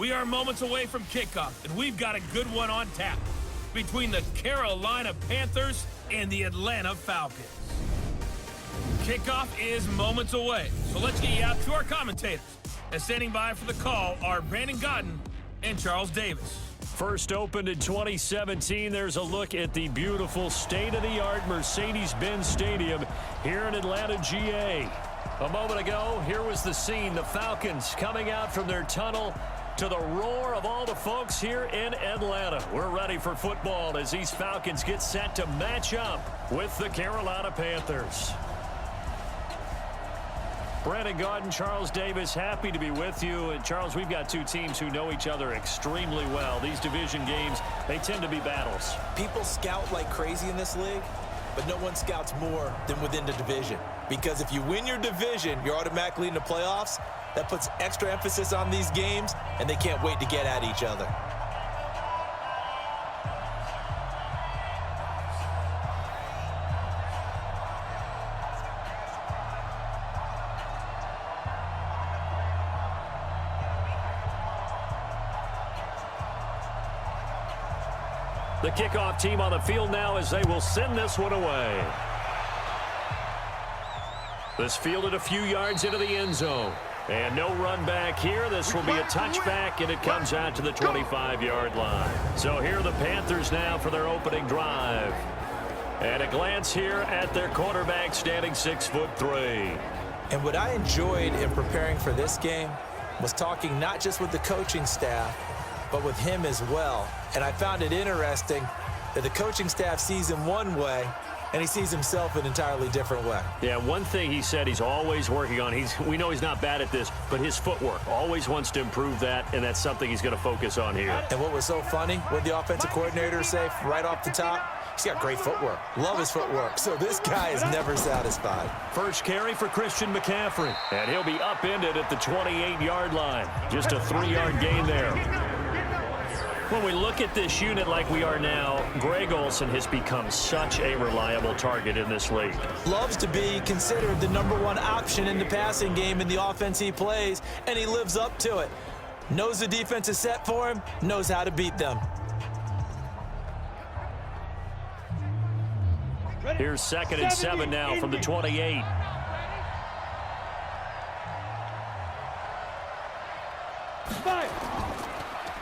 We are moments away from kickoff, and we've got a good one on tap between the Carolina Panthers and the Atlanta Falcons. Kickoff is moments away, so let's get you out to our commentators. And standing by for the call are Brandon Godden and Charles Davis. First opened in 2017, there's a look at the beautiful state-of-the-art Mercedes-Benz Stadium here in Atlanta, GA. A moment ago, here was the scene. The Falcons coming out from their tunnel to the roar of all the folks here in Atlanta. We're ready for football as these Falcons get set to match up with the Carolina Panthers. Brandon Godden, Charles Davis, happy to be with you. And Charles, we've got two teams who know each other extremely well. These division games, they tend to be battles. People scout like crazy in this league, but no one scouts more than within the division. Because if you win your division, you're automatically in the playoffs. That puts extra emphasis on these games, and they can't wait to get at each other. The kickoff team on the field now as they will send this one away. This fielded a few yards into the end zone. And no run back here. This will be a touchback, and it comes out to the 25-yard line. So here are the Panthers now for their opening drive. And a glance here at their quarterback standing 6'3". And what I enjoyed in preparing for this game was talking not just with the coaching staff, but with him as well. And I found it interesting that the coaching staff sees him one way, and he sees himself an entirely different way. Yeah, one thing he said he's always working on, we know he's not bad at this, but his footwork, always wants to improve that, and that's something he's going to focus on here. And what was so funny, what did the offensive coordinator say right off the top? He's got great footwork. Love his footwork. So this guy is never satisfied. First carry for Christian McCaffrey, and he'll be upended at the 28-yard line. Just a 3-yard gain there. When we look at this unit like we are now, Greg Olsen has become such a reliable target in this league. Loves to be considered the #1 option in the passing game in the offense he plays, and he lives up to it. Knows the defense is set for him, knows how to beat them. Here's 2nd and 7 now from the 28.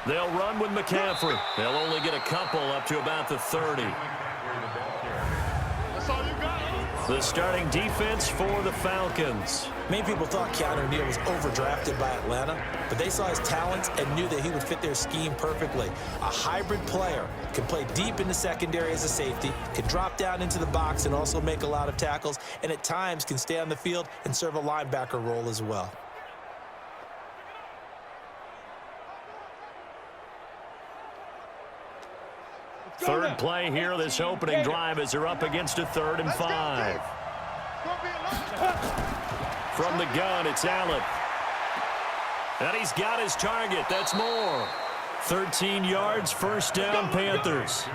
They'll run with McCaffrey. They'll only get a couple up to about the 30. The starting defense for the Falcons. Many people thought Keanu Neal was overdrafted by Atlanta, but they saw his talents and knew that he would fit their scheme perfectly. A hybrid player, can play deep in the secondary as a safety, can drop down into the box and also make a lot of tackles, and at times can stay on the field and serve a linebacker role as well. Third play here, this opening drive as they're up against a 3rd and 5. From the gun, it's Allen. And he's got his target. That's more. 13 yards, first down, Panthers.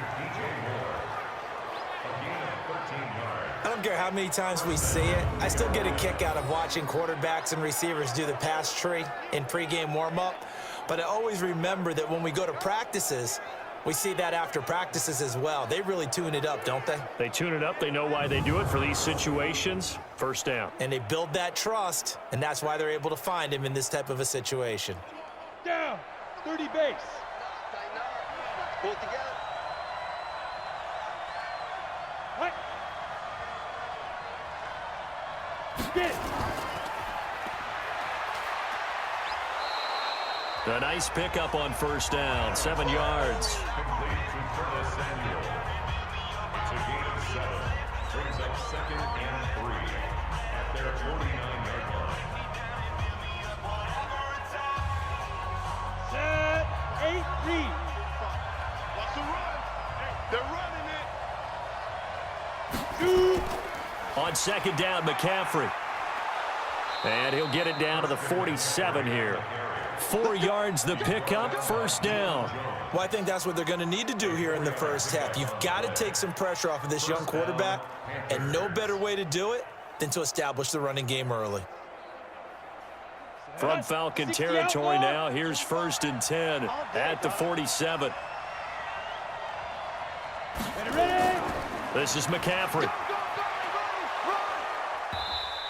I don't care how many times we see it. I still get a kick out of watching quarterbacks and receivers do the pass tree in pregame warm-up. But I always remember that when we go to practices, we see that after practices as well. They really tune it up, don't they? They tune it up. They know why they do it for these situations. First down. And they build that trust, and that's why they're able to find him in this type of a situation. Down, 30 base. Pull it together. What? Get. A nice pickup on first down, 7 yards. Brings up 2nd and 3 at their 49-yard line. Set, 8, read. Watch the run. They're running it. 2. On 2nd down, McCaffrey. And he'll get it down to the 47 here. 4 yards the pickup, first down. Well, I think that's what they're going to need to do here in the first half. You've got to take some pressure off of this young quarterback, and no better way to do it than to establish the running game early. From Falcon territory now, here's 1st and 10 at the 47. Ready? This is McCaffrey.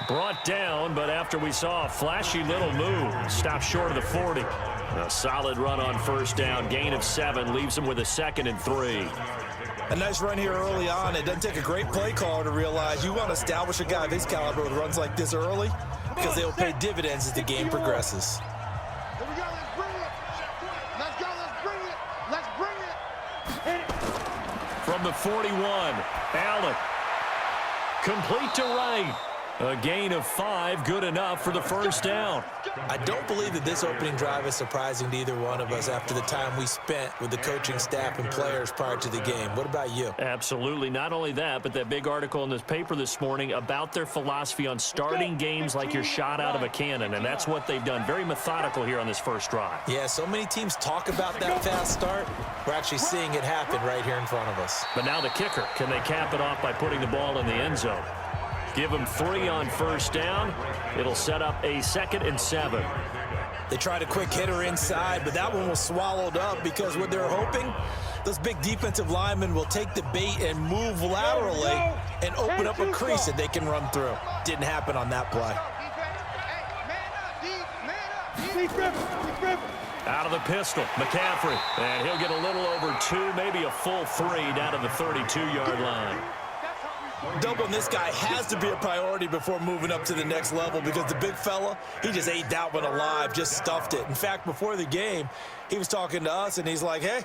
Brought down, but after we saw a flashy little move, stopped short of the 40. A solid run on 1st down, gain of 7, leaves him with a 2nd and 3. A nice run here early on. It doesn't take a great play caller to realize you want to establish a guy of his caliber with runs like this early because they will pay dividends as the game progresses. Here we go, let's bring it. Let's go, let's bring it. Let's bring it. From the 41, Allen. Complete to right. A gain of 5, good enough for the 1st down. I don't believe that this opening drive is surprising to either one of us after the time we spent with the coaching staff and players prior to the game. What about you? Absolutely. Not only that, but that big article in this paper this morning about their philosophy on starting games like you're shot out of a cannon, and that's what they've done. Very methodical here on this 1st drive. Yeah, so many teams talk about that fast start. We're actually seeing it happen right here in front of us. But now the kicker. Can they cap it off by putting the ball in the end zone? Give them 3 on 1st down. It'll set up a 2nd and 7. They tried a quick hitter inside, but that one was swallowed up because what they're hoping, those big defensive linemen will take the bait and move laterally and open up a crease that they can run through. Didn't happen on that play. Out of the pistol, McCaffrey. And he'll get a little over 2, maybe a full 3 down to the 32-yard line. Doubling this guy has to be a priority before moving up to the next level because the big fella, he just ate that one alive, just stuffed it. In fact, before the game, he was talking to us, and he's like, hey,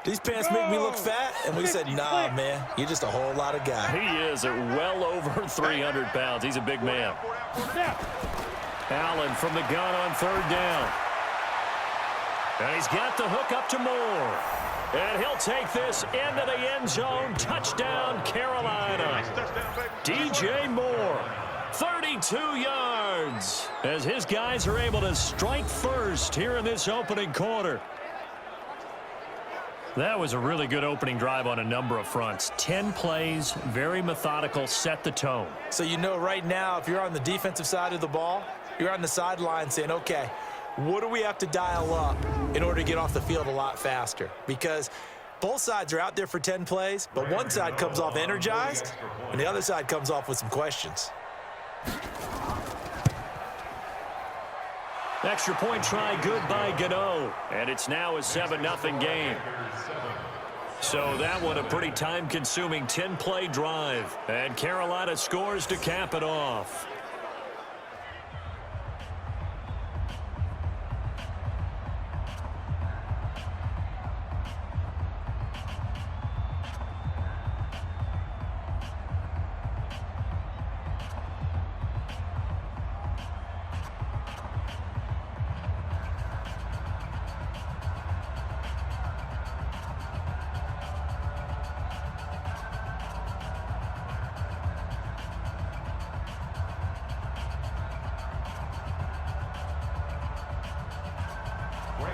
these pants make me look fat? And we said, nah, man, you're just a whole lot of guy. He is at well over 300 pounds. He's a big man. Allen from the gun on 3rd down. And he's got the hook up to Moore. And he'll take this into the end zone. Touchdown, Carolina. DJ Moore, 32 yards, as his guys are able to strike first here in this opening quarter. That was a really good opening drive on a number of fronts. 10 plays, very methodical, set the tone. So you know right now, if you're on the defensive side of the ball, you're on the sideline saying, okay, what do we have to dial up in order to get off the field a lot faster? Because both sides are out there for 10 plays, but one side comes off energized, and the other side comes off with some questions. Extra point try good by Gano, and it's now a 7-0 game. So that one a pretty time-consuming 10-play drive, and Carolina scores to cap it off.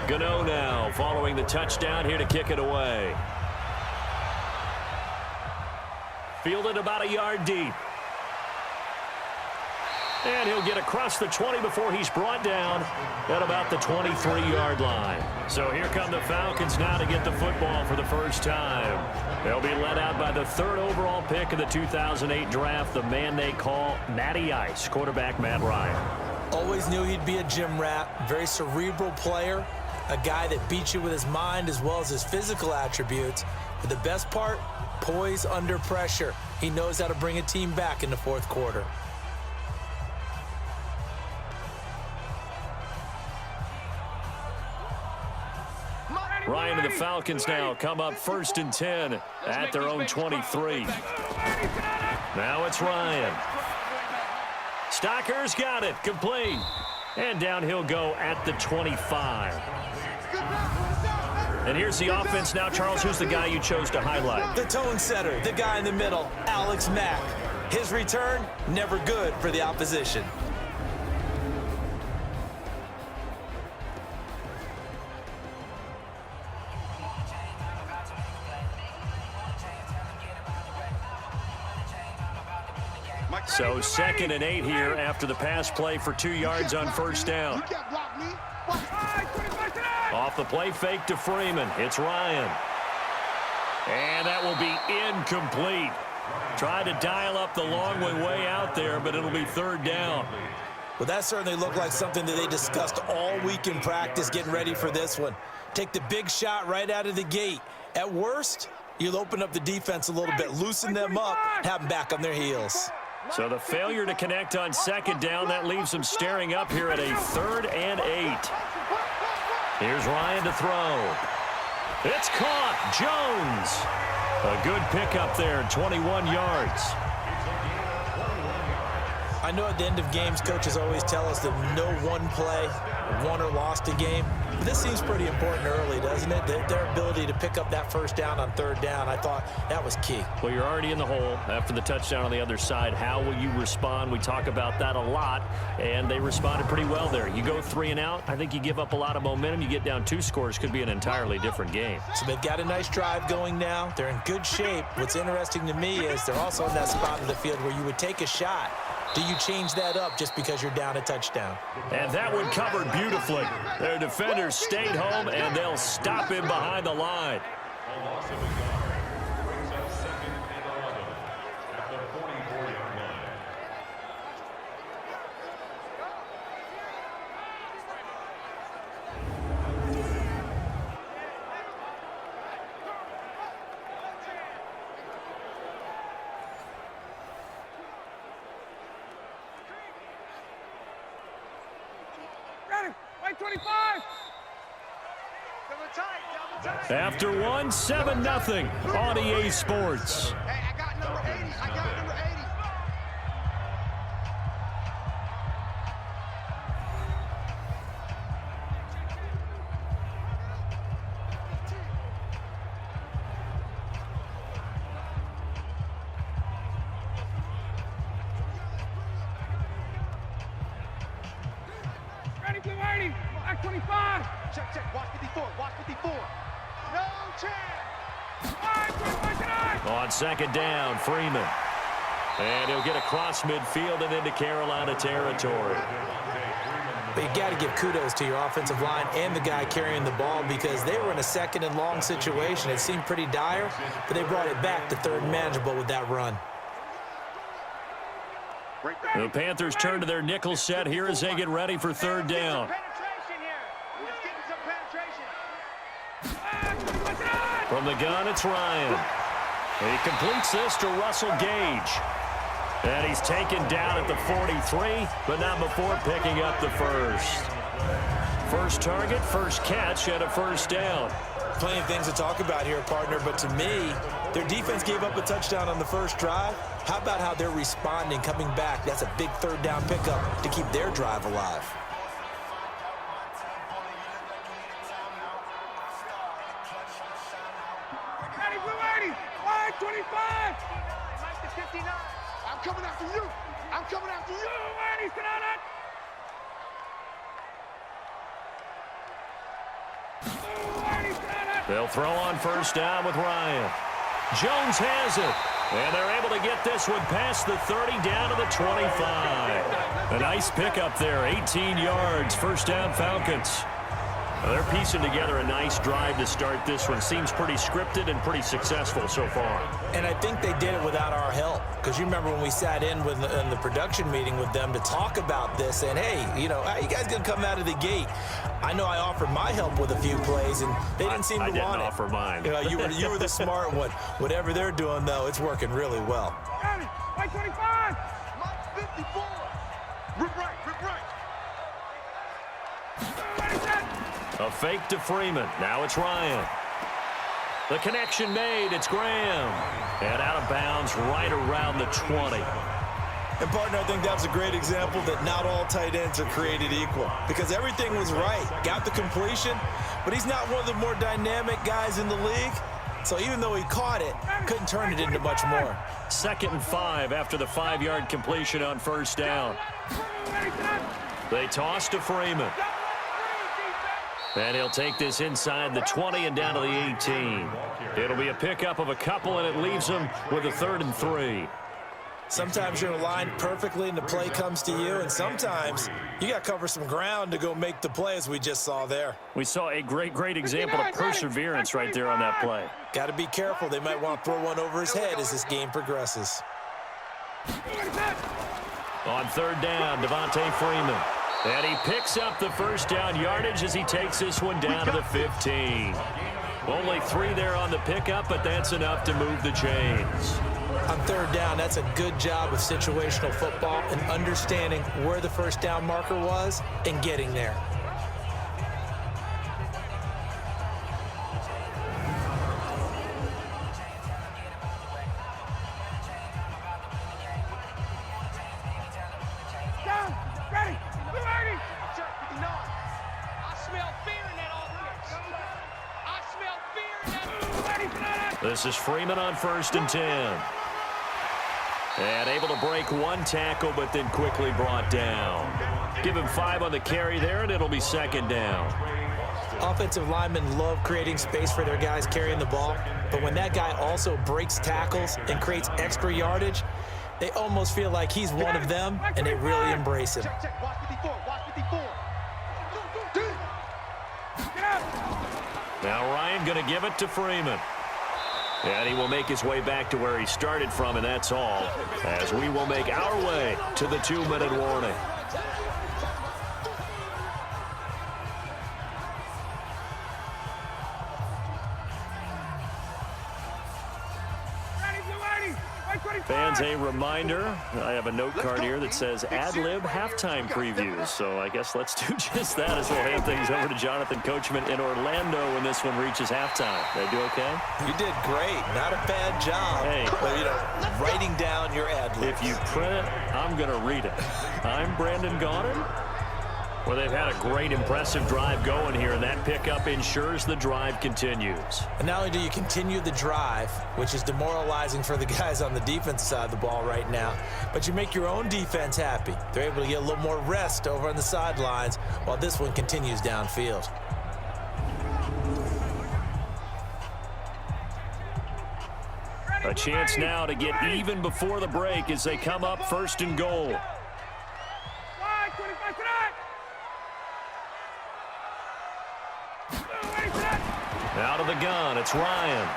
Gano now following the touchdown here to kick it away. Fielded about a yard deep. And he'll get across the 20 before he's brought down at about the 23-yard line. So here come the Falcons now to get the football for the first time. They'll be led out by the 3rd overall pick of the 2008 draft, the man they call Matty Ice, quarterback Matt Ryan. Always knew he'd be a gym rat, very cerebral player, a guy that beats you with his mind as well as his physical attributes. But the best part, poise under pressure. He knows how to bring a team back in the 4th quarter. Ryan and the Falcons now come up 1st and 10 at their own 23. Now it's Ryan. Stocker's got it, complete. And down he'll go at the 25. And here's the offense now, Charles. Who's the guy you chose to highlight? The tone setter, the guy in the middle, Alex Mack. His return, never good for the opposition. So 2nd and 8 here after the pass play for 2 yards on first down. You can't block me. Off the play fake to Freeman. It's Ryan. And that will be incomplete. Tried to dial up the long way out there, but it'll be 3rd down. Well, that certainly looked like something that they discussed all week in practice getting ready for this one. Take the big shot right out of the gate. At worst, you'll open up the defense a little bit, loosen them up, have them back on their heels. So the failure to connect on 2nd down, that leaves them staring up here at a 3rd and 8. Here's Ryan to throw. It's caught. Jones. A good pickup there, 21 yards. I know at the end of games, coaches always tell us that no one play won or lost a game. But this seems pretty important early, doesn't it? Their ability to pick up that first down on 3rd down, I thought that was key. Well, you're already in the hole after the touchdown on the other side. How will you respond? We talk about that a lot, and they responded pretty well there. You go 3 and out, I think you give up a lot of momentum. You get down 2 scores, could be an entirely different game. So they've got a nice drive going now. They're in good shape. What's interesting to me is they're also in that spot of the field where you would take a shot. Do you change that up just because you're down a touchdown? And that one covered beautifully. Their defenders stayed home, and they'll stop him behind the line. A loss of a yard. Brings up 2nd and 11 at the 44-yard line. White 25. After one, 7-0 on EA Sports. Hey, I got number 80. I got number 80. Ready, blue 80. Black 25. Check. Watch 54. Watch 54. No chance. White 25 tonight. On 2nd down, Freeman. And he'll get across midfield and into Carolina territory. But you got to give kudos to your offensive line and the guy carrying the ball because they were in a 2nd and long situation. It seemed pretty dire, but they brought it back to 3rd and manageable with that run. The Panthers turn to their nickel set here as they get ready for 3rd down. Penetration here. Let's get some penetration. From the gun, it's Ryan. He completes this to Russell Gage. And he's taken down at the 43, but not before picking up the first. First target, first catch, and a 1st down. Plenty of things to talk about here, partner, but to me, their defense gave up a touchdown on the first drive. How about how they're responding, coming back? That's a big 3rd down pickup to keep their drive alive. Ready, blue 80. White 25. Mike to 59. I'm coming after you. I'm coming after you. Blue 80 tonight. They'll throw on 1st down with Ryan. Jones has it. And they're able to get this one past the 30 down to the 25. A nice pickup there, 18 yards, 1st down Falcons. Now they're piecing together a nice drive to start this one. Seems pretty scripted and pretty successful so far. And I think they did it without our help. Because you remember when we sat in the production meeting with them to talk about this and, hey, how you guys going to come out of the gate? I know I offered my help with a few plays, and they didn't seem to want it. I didn't offer mine. You were the smart one. Whatever they're doing, though, it's working really well. Ready, White 25. Mike 54. Rip right. A fake to Freeman. Now it's Ryan. The connection made. It's Graham. And out of bounds right around the 20. And, partner, I think that's a great example that not all tight ends are created equal. Because everything was right. Got the completion, but he's not one of the more dynamic guys in the league. So even though he caught it, couldn't turn it into much more. 2nd and 5 after the 5-yard completion on 1st down. They toss to Freeman. And he'll take this inside the 20 and down to the 18. It'll be a pickup of a couple, and it leaves him with a 3rd and 3. Sometimes you're aligned perfectly and the play comes to you, and sometimes you got to cover some ground to go make the play, as we just saw there. We saw a great example of perseverance right there on that play. Got to be careful. They might want to throw one over his head as this game progresses. On third down, Devontae Freeman. And he picks up the first down yardage as he takes this one down to the 15. Only 3 there on the pickup, but that's enough to move the chains. On third down, that's a good job of situational football and understanding where the first down marker was and getting there. Down. Ready. 280. I smell fear in that offense. I smell fear in that. This is Freeman on 1st and 10. And able to break one tackle, but then quickly brought down. Give him 5 on the carry there, and it'll be 2nd down. Offensive linemen love creating space for their guys carrying the ball, but when that guy also breaks tackles and creates extra yardage, they almost feel like he's one of them, and they really embrace him. Check. Watch 54. Watch 54. Get up. Now Ryan going to give it to Freeman. And he will make his way back to where he started from, and that's all, as we will make our way to the 2-minute warning. Ready. 280. 125. Fans, a reminder, I have a note card here that says ad-lib halftime previews. So I guess let's do just that as we'll hand things over to Jonathan Coachman in Orlando when this one reaches halftime. Did I do okay? You did great. Not a bad job. Hey. But, writing down your ad-libs. If you print it, I'm going to read it. I'm Brandon Gaudin. Well, they've had a great, impressive drive going here, and that pickup ensures the drive continues. And not only do you continue the drive, which is demoralizing for the guys on the defense side of the ball right now, but you make your own defense happy. They're able to get a little more rest over on the sidelines while this one continues downfield. A chance now to get even before the break as they come up 1st and goal. Wide. 25 tonight. Out of the gun, it's Ryan.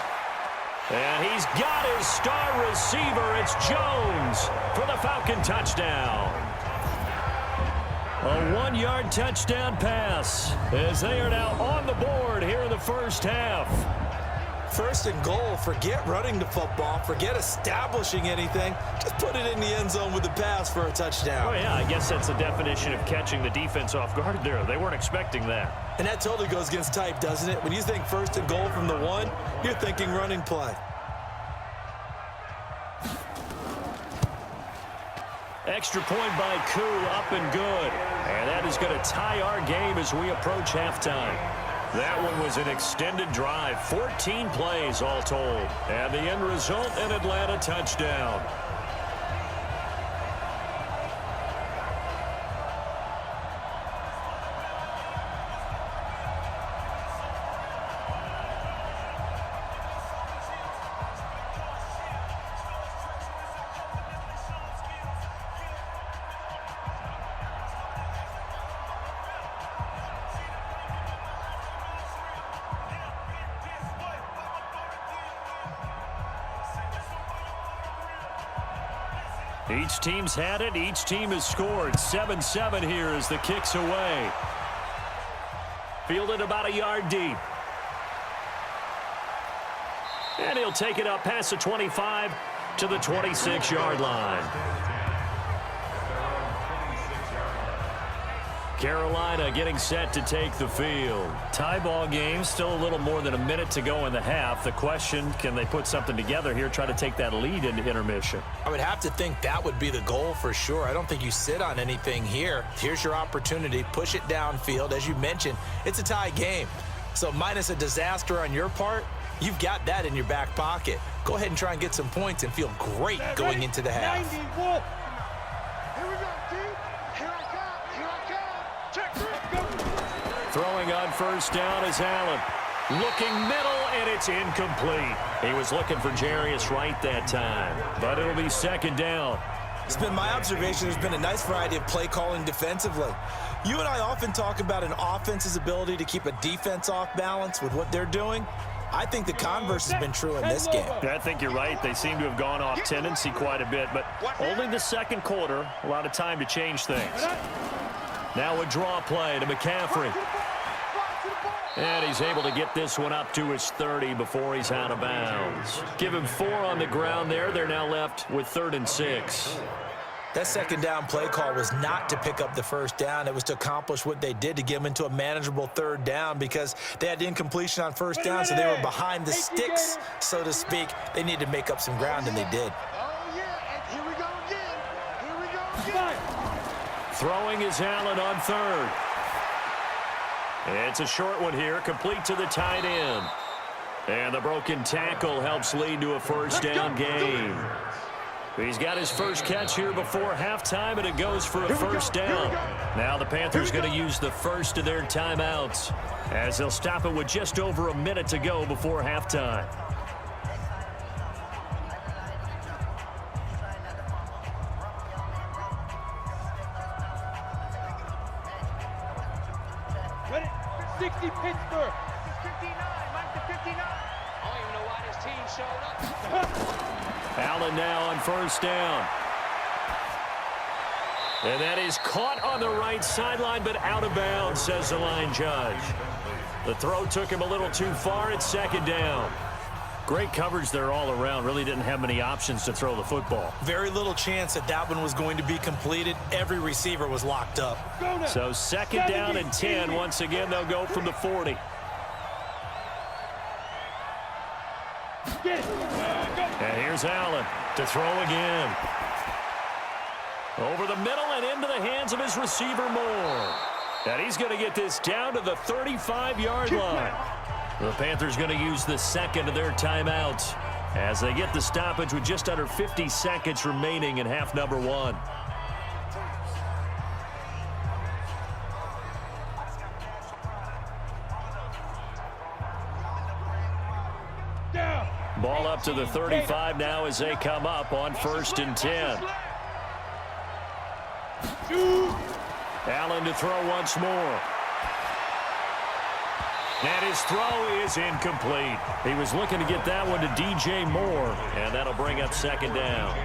And he's got his star receiver. It's Jones for the Falcon touchdown. A 1-yard touchdown pass as they are now on the board here in the first half. 1st and goal, forget running the football, forget establishing anything. Just put it in the end zone with the pass for a touchdown. Oh, yeah, I guess that's the definition of catching the defense off guard there. They weren't expecting that. And that totally goes against type, doesn't it? When you think 1st and goal from the 1, you're thinking running play. Extra point by Koo, up and good. And that is going to tie our game as we approach halftime. That one was an extended drive, 14 plays all told. And the end result, an Atlanta touchdown. Each team's had it. Each team has scored. 7-7 here as the kick's away. Fielded about a yard deep. And he'll take it up past the 25 to the 26-yard line. Carolina getting set to take the field. Tie ball game, still a little more than a minute to go in the half. The question, can they put something together here, try to take that lead into intermission? I would have to think that would be the goal for sure. I don't think you sit on anything here. Here's your opportunity. Push it downfield. As you mentioned, it's a tie game. So minus a disaster on your part, you've got that in your back pocket. Go ahead and try and get some points and feel great going into the half. 90, Wolf. Here we go, dude. Here I come. Here I come. Check. Go. Throwing on 1st down is Allen. Looking middle, and it's incomplete. He was looking for Jarius Wright that time, but it'll be second down. It's been my observation there's been a nice variety of play calling defensively. You and I often talk about an offense's ability to keep a defense off balance with what they're doing. I think the converse has been true in this game. I think you're right. They seem to have gone off tendency quite a bit, but only the second quarter, a lot of time to change things. Now a draw play to McCaffrey. And he's able to get this one up to his 30 before he's out of bounds. Give him 4 on the ground there. They're now left with 3rd and 6. That second down play call was not to pick up the first down. It was to accomplish what they did to get them into a manageable 3rd down because they had incompletion on first down, so they were behind the sticks, so to speak. They needed to make up some ground, and they did. Oh, yeah, and here we go again. Here we go again. Throwing is Allen on 3rd. It's a short one here, complete to the tight end. And the broken tackle helps lead to a first down gain. He's got his first catch here before halftime, and it goes for a first down. Now the Panthers going to use the first of their timeouts as they'll stop it with just over a minute to go before halftime. Ready? 60 Pittsburgh. 59, Mike the 59. I don't even know why this team showed up. Allen now on first down. And that is caught on the right sideline, but out of bounds, says the line judge. The throw took him a little too far. It's second down. Great coverage there all around. Really didn't have many options to throw the football. Very little chance that that one was going to be completed. Every receiver was locked up. So second down and 10. Once again, they'll go from the 40. And here's Allen to throw again. Over the middle and into the hands of his receiver Moore. And he's going to get this down to the 35-yard line. The Panthers going to use the second of their timeouts as they get the stoppage with just under 50 seconds remaining in half number 1. Ball up to the 35 now as they come up on 1st and 10. Allen to throw once more. And his throw is incomplete. He was looking to get that one to DJ Moore, and that'll bring up second down.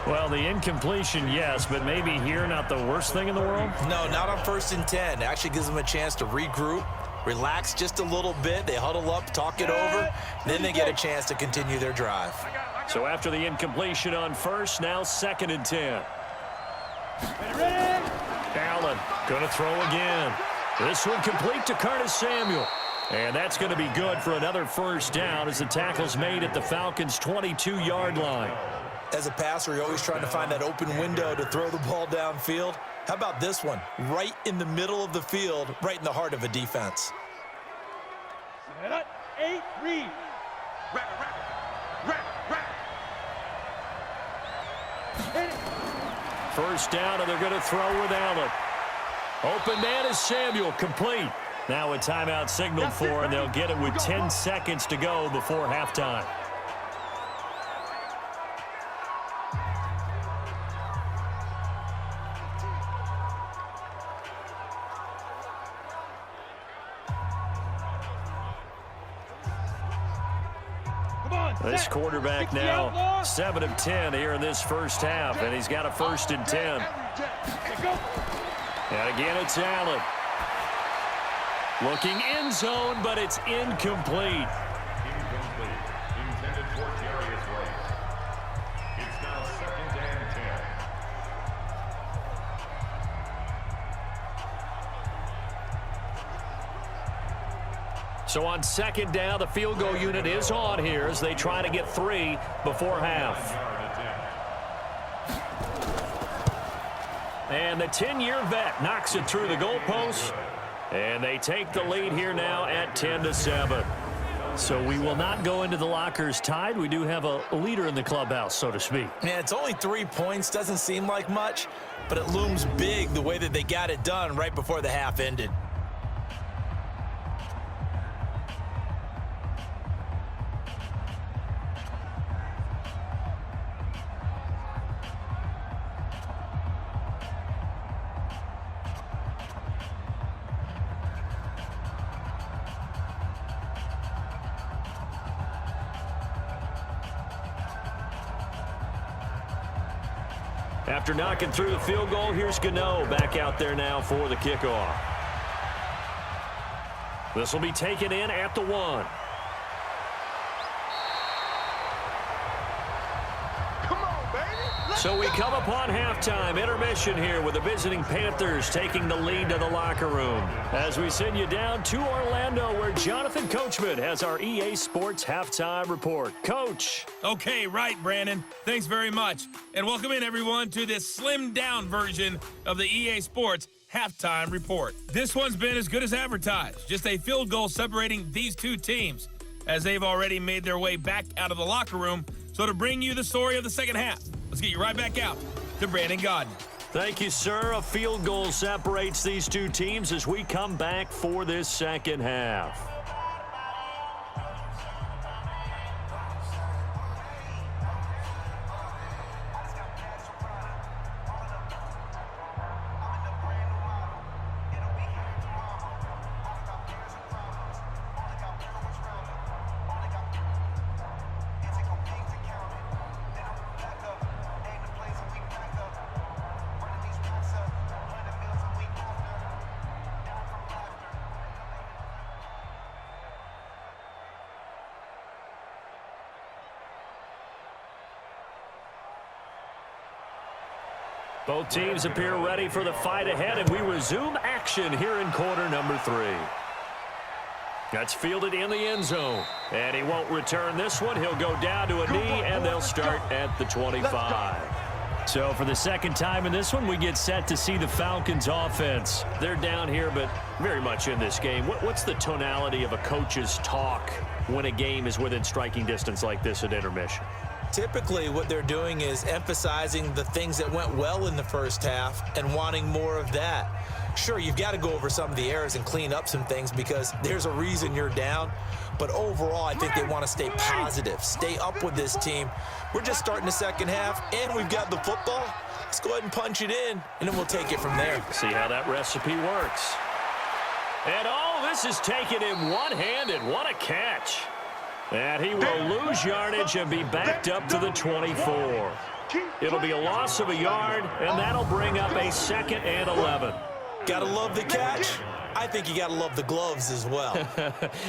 Well, the incompletion, yes, but maybe here not the worst thing in the world? No, not on 1st and 10. It actually gives them a chance to regroup, relax just a little bit. They huddle up, talk it over, then they get a chance to continue their drive. So after the incompletion on 1st, now 2nd and 10. Allen going to throw again. This one complete to Curtis Samuel. And that's going to be good for another first down as the tackle's made at the Falcons' 22-yard line. As a passer, you're always trying to find that open window to throw the ball downfield. How about this one? Right in the middle of the field, right in the heart of a defense. 8, read. First down, and they're going to throw with Allen. Open man is Samuel, complete. Now a timeout signaled for, and they'll get it with 10 seconds to go before halftime. This quarterback now 7 of 10 here in this first half, and he's got a 1st and 10. And again, it's Allen. Looking end zone, but it's incomplete. Incomplete. Intended for Jarius Wright. It's now 2nd and 10. So on 2nd down, the field goal unit is on here as they try to get 3 before half. And the 10-year vet knocks it through the goalpost. And they take the lead here now at 10-7. So we will not go into the lockers tied. We do have a leader in the clubhouse, so to speak. Man, it's only 3 points. Doesn't seem like much, but it looms big the way that they got it done right before the half ended. After knocking through the field goal, here's Gano back out there now for the kickoff. This will be taken in at the 1. So we come upon halftime, intermission here with the visiting Panthers taking the lead to the locker room. As we send you down to Orlando, where Jonathan Coachman has our EA Sports halftime report. Coach. Okay, right, Brandon. Thanks very much. And welcome in, everyone, to this slimmed-down version of the EA Sports halftime report. This one's been as good as advertised. Just a field goal separating these two teams, as they've already made their way back out of the locker room. So to bring you the story of the second half, let's get you right back out to Brandon Gaudin. Thank you, sir. A field goal separates these two teams as we come back for this second half. Both teams appear ready for the fight ahead, and we resume action here in quarter number 3. That's fielded in the end zone, and he won't return this one. He'll go down to a knee, and they'll start at the 25. So for the second time in this one, we get set to see the Falcons offense. They're down here, but very much in this game. What's the tonality of a coach's talk when a game is within striking distance like this at intermission? Typically, what they're doing is emphasizing the things that went well in the first half and wanting more of that. Sure, you've got to go over some of the errors and clean up some things because there's a reason you're down. But overall, I think they want to stay positive, stay up with this team. We're just starting the second half, and we've got the football. Let's go ahead and punch it in, and then we'll take it from there. See how that recipe works. And this is taken in one-handed. What a catch. And he will lose yardage and be backed up to the 24. It'll be a loss of a yard, and that'll bring up a 2nd and 11. Gotta love the catch. I think you gotta love the gloves as well.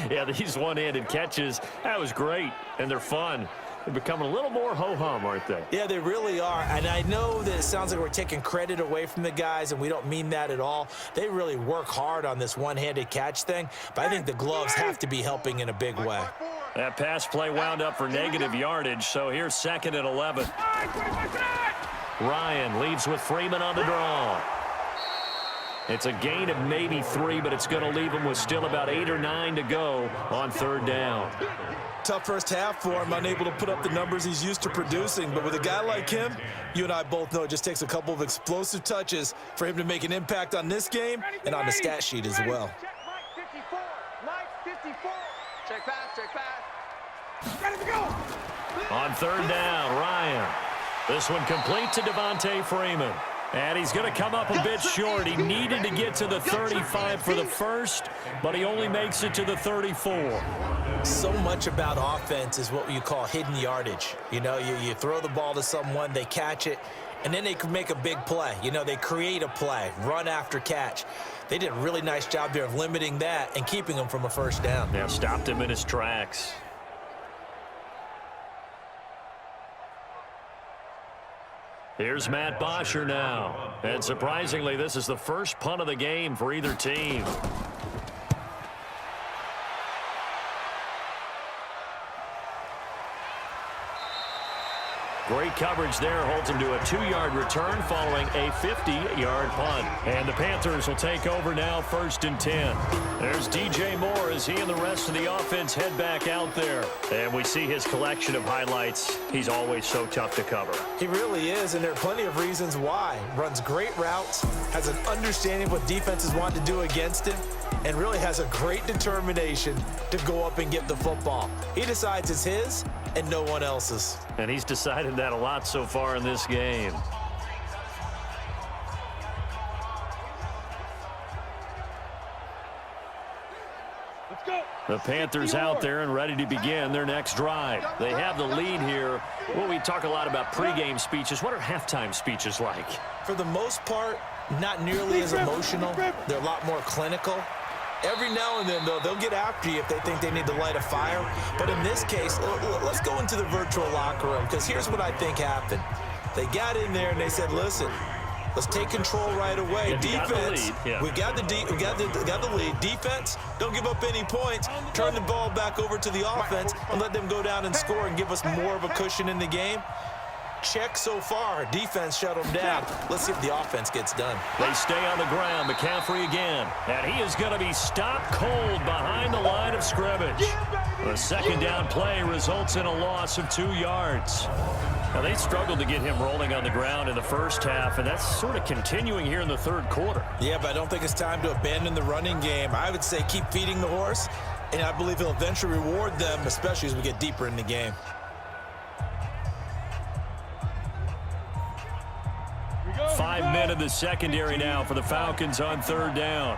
Yeah, these one-handed catches, that was great, and they're fun. They're becoming a little more ho-hum, aren't they? Yeah, they really are. And I know that it sounds like we're taking credit away from the guys, and we don't mean that at all. They really work hard on this one-handed catch thing, but I think the gloves have to be helping in a big way. That pass play wound up for negative yardage, so here's 2nd and 11. Ryan leaves with Freeman on the draw. It's a gain of maybe 3, but it's going to leave him with still about 8 or 9 to go on 3rd down. Tough first half for him, unable to put up the numbers he's used to producing. But with a guy like him, you and I both know it just takes a couple of explosive touches for him to make an impact on this game and on the stat sheet as well. Check pass, check pass. Ready to go. On 3rd down, Ryan. This one complete to Devontae Freeman. And he's going to come up a bit short. He needed to get to the 35 for the first, but he only makes it to the 34. So much about offense is what you call hidden yardage. You know, you throw the ball to someone, they catch it, and then they can make a big play. You know, they create a play, run after catch. They did a really nice job there of limiting that and keeping him from a first down. Yeah, stopped him in his tracks. Here's Matt Bosher now. And surprisingly, this is the first punt of the game for either team. Great coverage there, holds him to a 2-yard return following a 50-yard punt. And the Panthers will take over now, 1st and 10. There's DJ Moore as he and the rest of the offense head back out there. And we see his collection of highlights. He's always so tough to cover. He really is, and there are plenty of reasons why. Runs great routes, has an understanding of what defenses want to do against him, and really has a great determination to go up and get the football. He decides it's his and no one else's. And he's decided that a lot so far in this game. Let's go. The Panthers out there and ready to begin their next drive. They have the lead here. Well, we talk a lot about pregame speeches. What are halftime speeches like? For the most part, not nearly as emotional. They're a lot more clinical. Every now and then, though, they'll get after you if they think they need to light a fire. But in this case, let's go into the virtual locker room, because here's what I think happened. They got in there and they said, listen, let's take control right away. Yeah, Defense, we got the lead. Defense, don't give up any points. Turn the ball back over to the offense and let them go down and score and give us more of a cushion in the game. Check so far. Defense shut them down. Let's see if the offense gets done. They stay on the ground. McCaffrey again. And he is going to be stopped cold behind the line of scrimmage. The second down play results in a loss of 2 yards. Now, they struggled to get him rolling on the ground in the first half, and that's sort of continuing here in the third quarter. Yeah, but I don't think it's time to abandon the running game. I would say keep feeding the horse, and I believe he'll eventually reward them, especially as we get deeper in the game. 5 men in the secondary now for the Falcons on third down.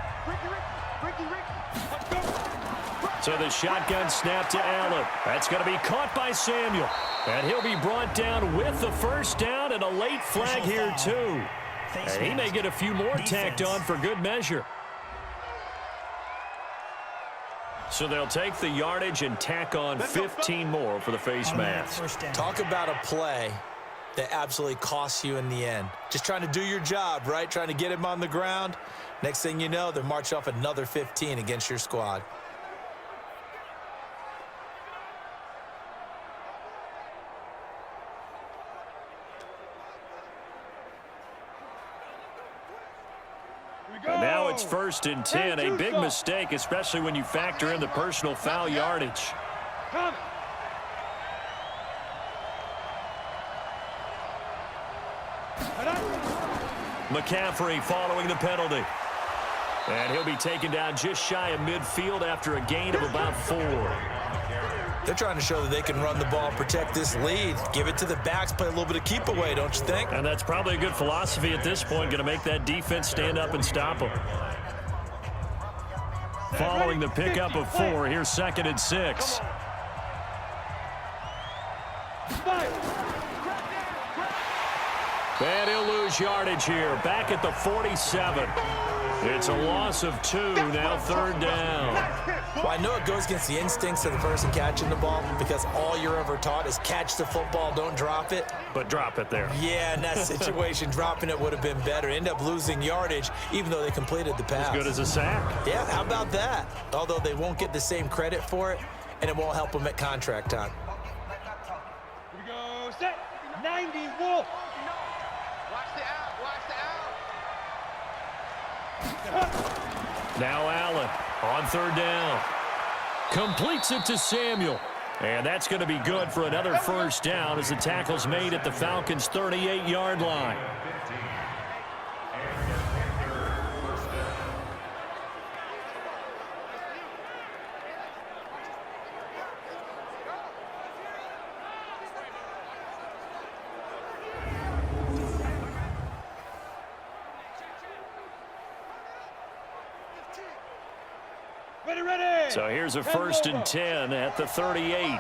So the shotgun snap to Allen. That's going to be caught by Samuel. And he'll be brought down with the first down and a late flag here too. And he may get a few more tacked on for good measure. So they'll take the yardage and tack on 15 more for the face mask. Talk about a play that absolutely costs you in the end. Just trying to do your job, right? Trying to get him on the ground. Next thing you know, they're marching off another 15 against your squad. And now it's 1st and 10. A big mistake, especially when you factor in the personal foul yardage. McCaffrey following the penalty. And he'll be taken down just shy of midfield after a gain of about 4. They're trying to show that they can run the ball, protect this lead, give it to the backs, play a little bit of keep away, don't you think? And that's probably a good philosophy at this point, going to make that defense stand up and stop them. Following the pickup of 4, here's 2nd and 6. And he'll lose yardage here, back at the 47. It's a loss of 2, now 3rd down. Well, I know it goes against the instincts of the person catching the ball because all you're ever taught is catch the football, don't drop it. But drop it there. Yeah, in that situation, dropping it would have been better. End up losing yardage, even though they completed the pass. As good as a sack. Yeah, how about that? Although they won't get the same credit for it, and it won't help them at contract time. Here we go, set, 90, Wolf. Now Allen on 3rd down. Completes it to Samuel. And that's going to be good for another 1st down as the tackle's made at the Falcons' 38-yard line. Ready. So here's a 1st and 10 at the 38.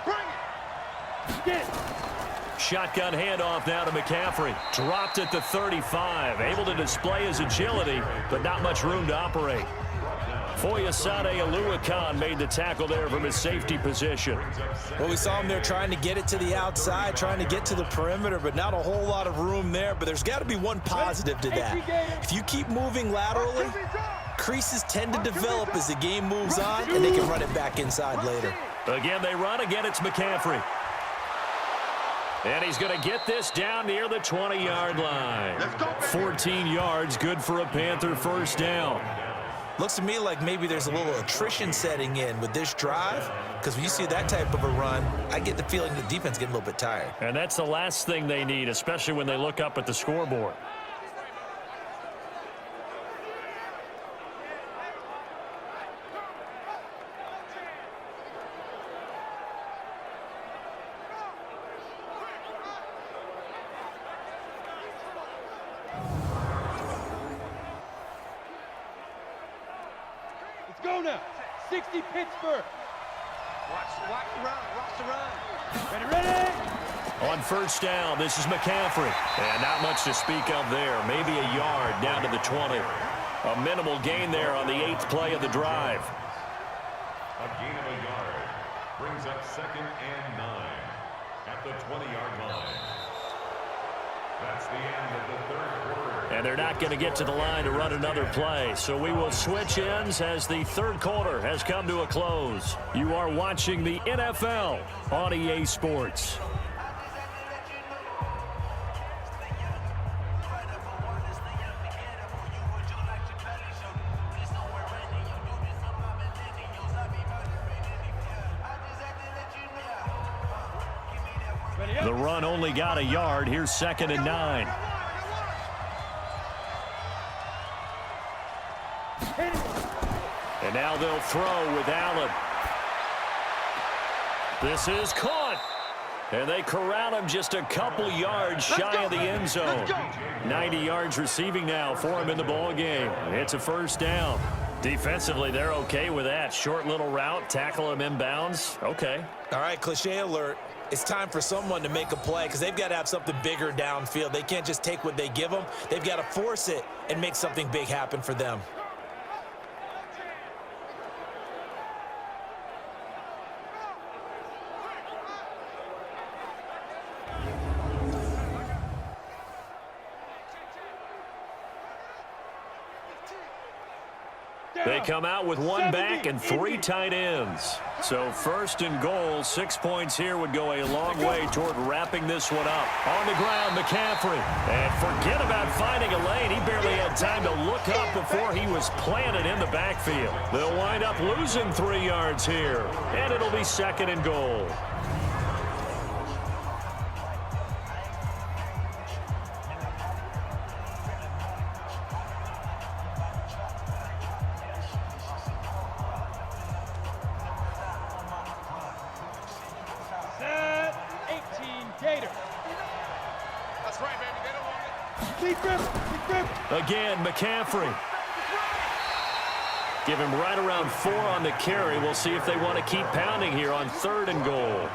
Bring it. Shotgun handoff now to McCaffrey. Dropped at the 35. Able to display his agility, but not much room to operate. Foyesade Oluwakan made the tackle there from his safety position. Well, we saw him there trying to get it to the outside, trying to get to the perimeter, but not a whole lot of room there. But there's got to be one positive to that. If you keep moving laterally, creases tend to develop as the game moves on, and they can run it back inside later. Again, they run. Again, it's McCaffrey. And he's going to get this down near the 20-yard line. 14 yards, good for a Panther 1st down. Looks to me like maybe there's a little attrition setting in with this drive, because when you see that type of a run, I get the feeling the defense getting a little bit tired. And that's the last thing they need, especially when they look up at the scoreboard. Go now. 60 Pittsburgh. Watch the run. Watch the run. Ready. On first down, this is McCaffrey. And not much to speak of there. Maybe a yard down to the 20. A minimal gain there on the 8th play of the drive. A gain of a yard brings up 2nd and 9 at the 20-yard line. That's the end of the 3rd quarter. And they're not going to get to the line to run another play. So we will switch ends as the 3rd quarter has come to a close. You are watching the NFL on EA Sports. The run only got a yard. Here's 2nd and 9. And now they'll throw with Allen. This is caught. And they corral him just a couple yards shy of the end zone. 90 yards receiving now for him in the ball game. It's a first down. Defensively, they're okay with that. Short little route, tackle him inbounds. Okay. All right, cliche alert. It's time for someone to make a play because they've got to have something bigger downfield. They can't just take what they give them. They've got to force it and make something big happen for them. They come out with one back and 3 tight ends. So 1st and goal, 6 points here would go a long way toward wrapping this one up. On the ground, McCaffrey. And forget about finding a lane. He barely had time to look up before he was planted in the backfield. They'll wind up losing 3 yards here. And it'll be 2nd and goal. Again, McCaffrey. Give him right around 4 on the carry. We'll see if they want to keep pounding here on 3rd and goal.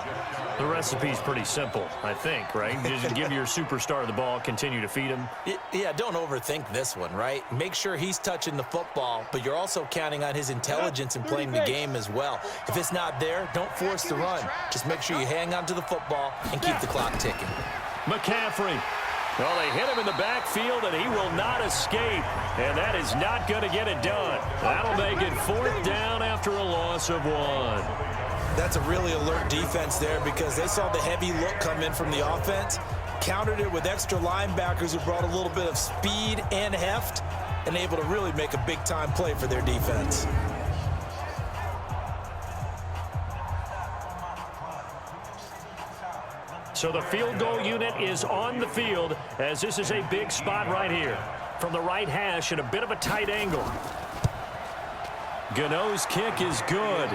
The recipe's pretty simple, I think, right? Just give your superstar the ball, continue to feed him. Yeah, don't overthink this one, right? Make sure he's touching the football, but you're also counting on his intelligence in playing the game as well. If it's not there, don't force the run. Just make sure you hang on to the football and keep the clock ticking. McCaffrey. Well, they hit him in the backfield, and he will not escape. And that is not going to get it done. That'll make it 4th down after a loss of 1. That's a really alert defense there because they saw the heavy look come in from the offense, countered it with extra linebackers who brought a little bit of speed and heft, and able to really make a big-time play for their defense. So the field goal unit is on the field as this is a big spot right here. From the right hash at a bit of a tight angle. Gano's kick is good.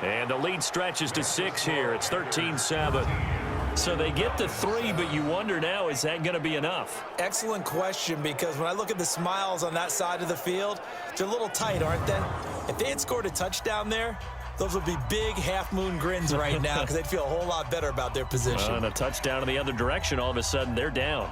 And the lead stretches to 6 here. It's 13-7. So they get to 3, but you wonder now, is that going to be enough? Excellent question, because when I look at the smiles on that side of the field, they're a little tight, aren't they? If they had scored a touchdown there, those would be big half-moon grins right now because they'd feel a whole lot better about their position. And a touchdown in the other direction, all of a sudden, they're down.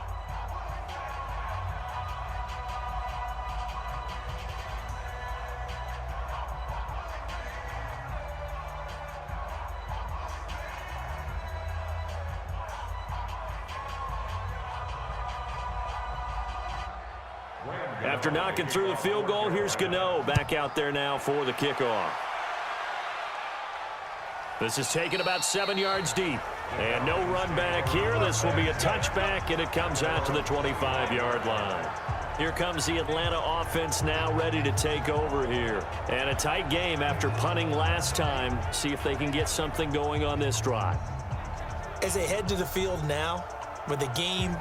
After knocking through the field goal, here's Gano back out there now for the kickoff. This is taken about 7 yards deep. And no run back here. This will be a touchback, and it comes out to the 25-yard line. Here comes the Atlanta offense now ready to take over here. And a tight game after punting last time. See if they can get something going on this drive. As they head to the field now, with the game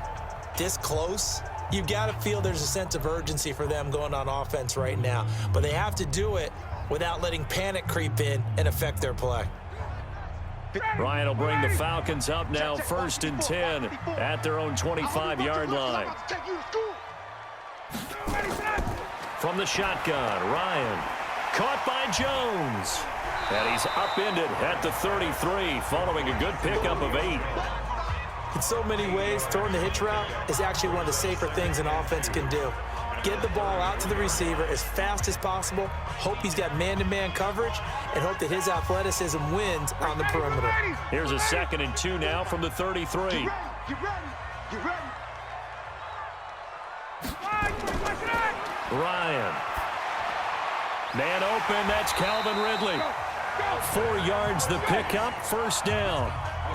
this close, you've got to feel there's a sense of urgency for them going on offense right now. But they have to do it without letting panic creep in and affect their play. Ryan will bring the Falcons up now 1st and 10 at their own 25-yard line. From the shotgun, Ryan caught by Jones. And he's upended at the 33 following a good pickup of 8. In so many ways, throwing the hitch route is actually one of the safer things an offense can do. Get the ball out to the receiver as fast as possible, hope he's got man-to-man coverage, and hope that his athleticism wins on the perimeter. Here's a 2nd and 2 now from the 33. Get ready. Get ready. Ryan. Man open, that's Calvin Ridley. 4 yards the pickup, first down.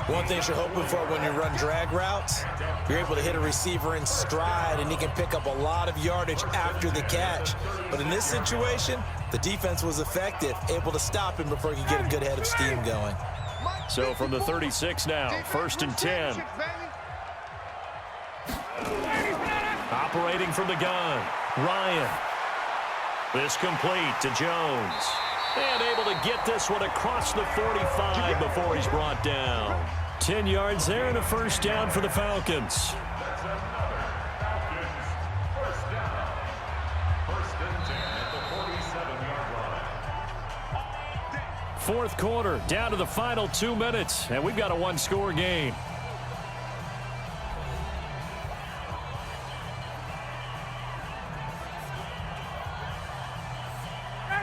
One thing you're hoping for when you run drag routes, you're able to hit a receiver in stride, and he can pick up a lot of yardage after the catch. But in this situation, the defense was effective, able to stop him before he could get a good head of steam going. So from the 36 now, 1st and 10. Operating from the gun, Ryan. This complete to Jones. And able to get this one across the 45 before he's brought down. 10 yards there and a first down for the Falcons. That's another Falcons first down. 1st and 10 at the 47-yard line. Fourth quarter, down to the final 2 minutes, and we've got a one-score game.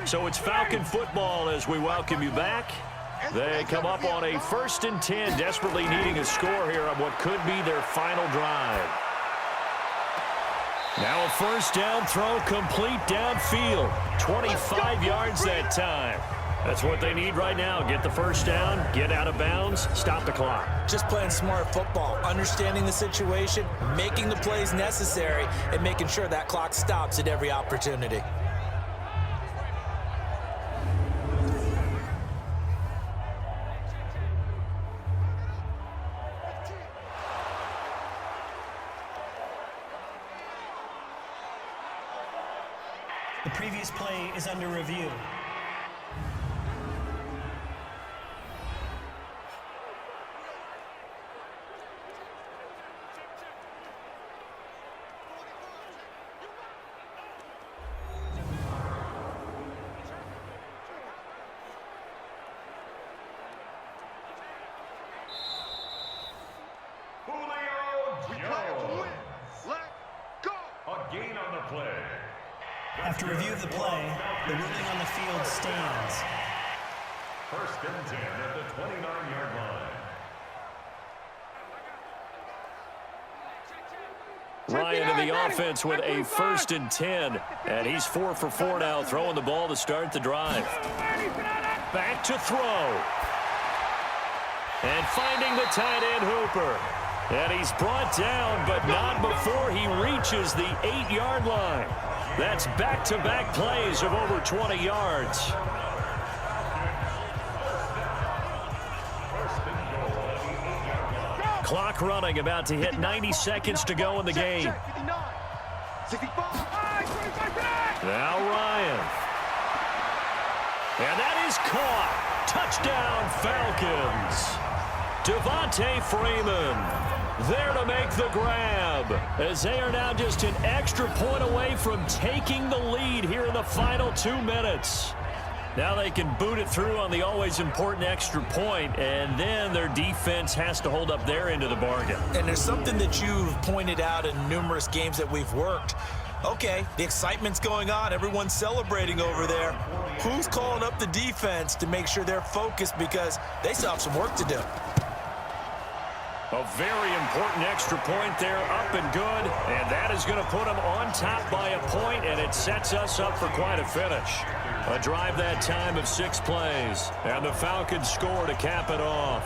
So it's Falcon football as we welcome you back. They come up on a 1st and 10, desperately needing a score here on what could be their final drive. Now a first down throw complete downfield. 25 yards that time. That's what they need right now. Get the first down, get out of bounds, stop the clock. Just playing smart football, understanding the situation, making the plays necessary, and making sure that clock stops at every opportunity. The previous play is under review. After review of the play, the ruling on the field stands. 1st and 10 at the 29-yard line. Ryan in the offense with a 1st and 10. And he's 4 for 4 now, throwing the ball to start the drive. Back to throw. And finding the tight end Hooper. And he's brought down, but not before he reaches the 8-yard line. That's back-to-back plays of over 20 yards. Clock running, about to hit 90 seconds to go in the game. Now Ryan. And that is caught. Touchdown, Falcons. Devontae Freeman there to make the grab, as they are now just an extra point away from taking the lead here in the final 2 minutes. Now they can boot it through on the always important extra point, and then their defense has to hold up their end of the bargain. And there's something that you've pointed out in numerous games that we've worked. Okay, the excitement's going on. Everyone's celebrating over there. Who's calling up the defense to make sure they're focused, because they still have some work to do? A very important extra point there, up and good, and that is going to put them on top by a point, and it sets us up for quite a finish. A drive that time of 6 plays, and the Falcons score to cap it off.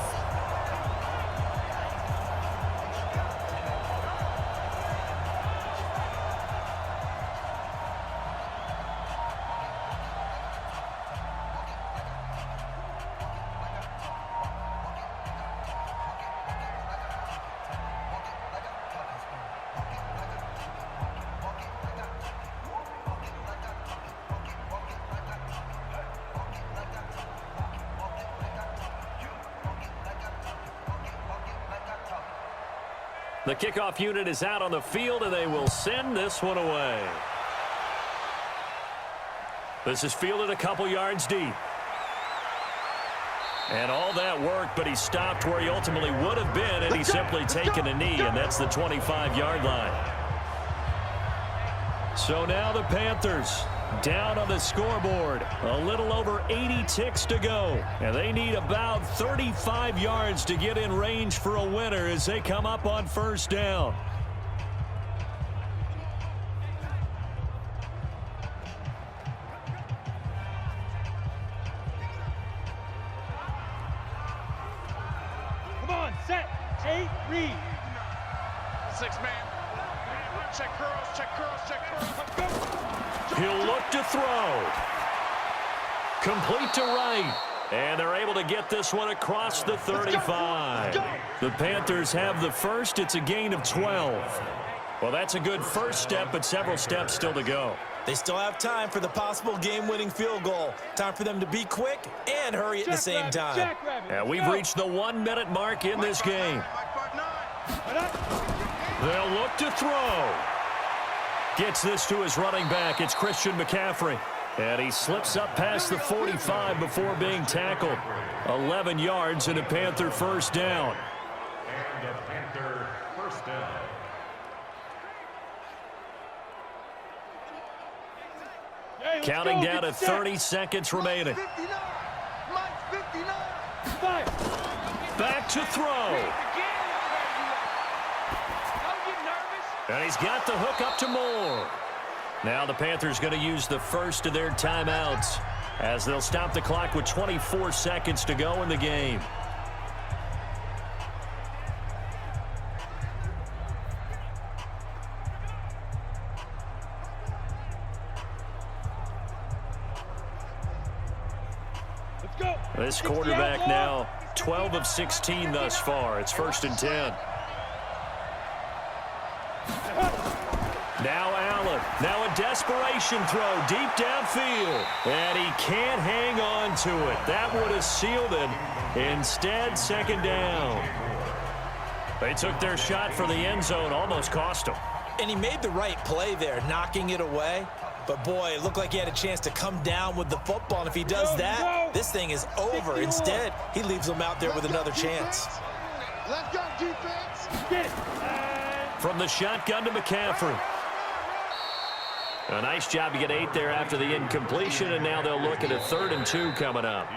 The kickoff unit is out on the field, and they will send this one away. This is fielded a couple yards deep. And all that work, but he stopped where he ultimately would have been, and he's simply taken a knee, and that's the 25-yard line. So now the Panthers down on the scoreboard. A little over 80 ticks to go, and they need about 35 yards to get in range for a winner as they come up on first down. Set, 8, read. 6-man. Check curls, check curls, check curls. Let's go. He'll look to throw. Complete to right. And they're able to get this one across the 35. The Panthers have the first. It's a gain of 12. Well, that's a good first step, but several steps still to go. They still have time for the possible game-winning field goal. Time for them to be quick and hurry at the same time. And we've reached the 1-minute mark in this game. They'll look to throw. Gets this to his running back. It's Christian McCaffrey. And he slips up past the 45 before being tackled. 11 yards and a Panther first down. And a Panther first down. Counting down to 30 seconds remaining. 59. Mike 59. Back to throw. And he's got the hook up to Moore. Now the Panthers going to use the first of their timeouts as they'll stop the clock with 24 seconds to go in the game. This quarterback now 12 of 16 thus far. It's 1st and 10. Now Allen. Now a desperation throw deep downfield. And he can't hang on to it. That would have sealed it. Instead, second down. They took their shot for the end zone. Almost cost them. And he made the right play there, knocking it away. But, boy, it looked like he had a chance to come down with the football. And if he does that, this thing is over. Instead, he leaves them out there with another chance. Let's go, defense. From the shotgun to McCaffrey. A nice job to get 8 there after the incompletion, and now they'll look at a 3rd and 2 coming up.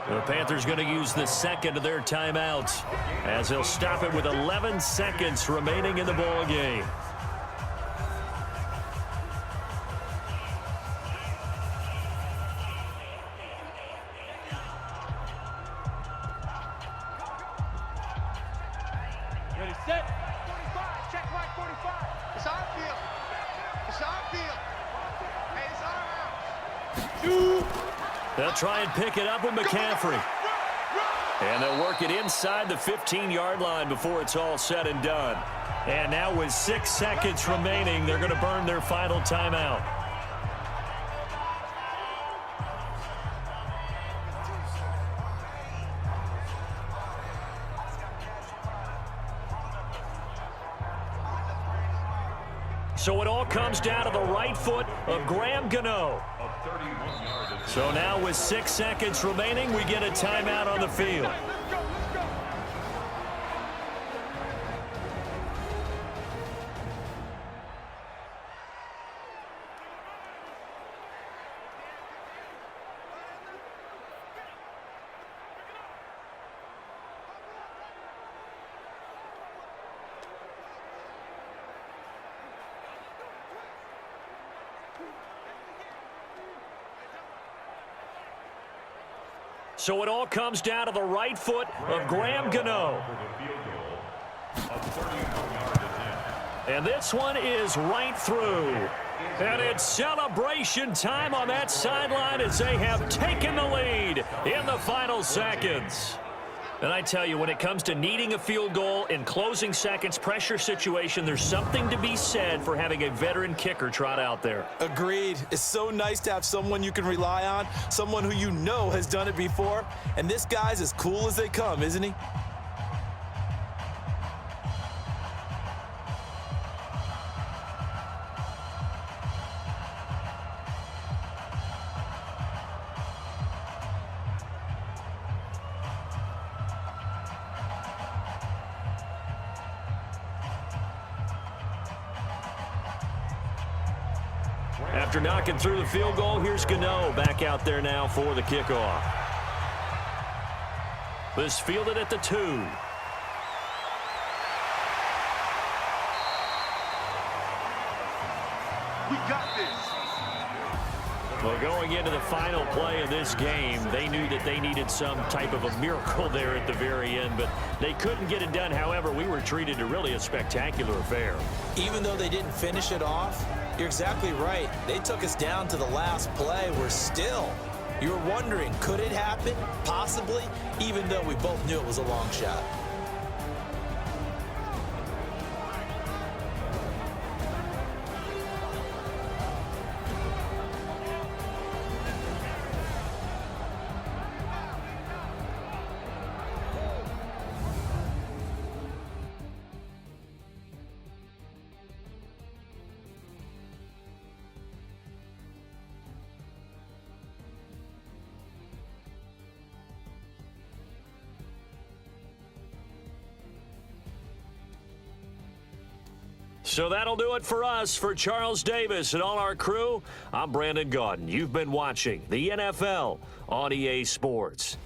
The Panthers going to use the second of their timeouts as they'll stop it with 11 seconds remaining in the ball game. Ready, set. 45, check right 45. It's our field. It's our field. Hey, it's our house. They'll try and pick it up with McCaffrey. And they'll work it inside the 15-yard line before it's all said and done. And now with 6 seconds remaining, they're going to burn their final timeout. So it all comes down to the right foot of Graham Gano. So now with 6 seconds remaining, we get a timeout on the field. So it all comes down to the right foot of Graham Gano. And this one is right through. And it's celebration time on that sideline as they have taken the lead in the final seconds. And I tell you, when it comes to needing a field goal in closing seconds, pressure situation, there's something to be said for having a veteran kicker trot out there. Agreed. It's so nice to have someone you can rely on, someone who you know has done it before. And this guy's as cool as they come, isn't he? After knocking through the field goal, here's Gano back out there now for the kickoff. This fielded at the 2. We got this. Well, going into the final play of this game, they knew that they needed some type of a miracle there at the very end, but they couldn't get it done. However, we were treated to really a spectacular affair. Even though they didn't finish it off, you're exactly right. They took us down to the last play. We're still, you were wondering, could it happen? Possibly, even though we both knew it was a long shot. So that'll do it for us. For Charles Davis and all our crew, I'm Brandon Gaudin. You've been watching the NFL on EA Sports.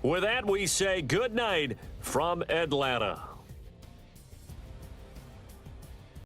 With that, we say good night from Atlanta.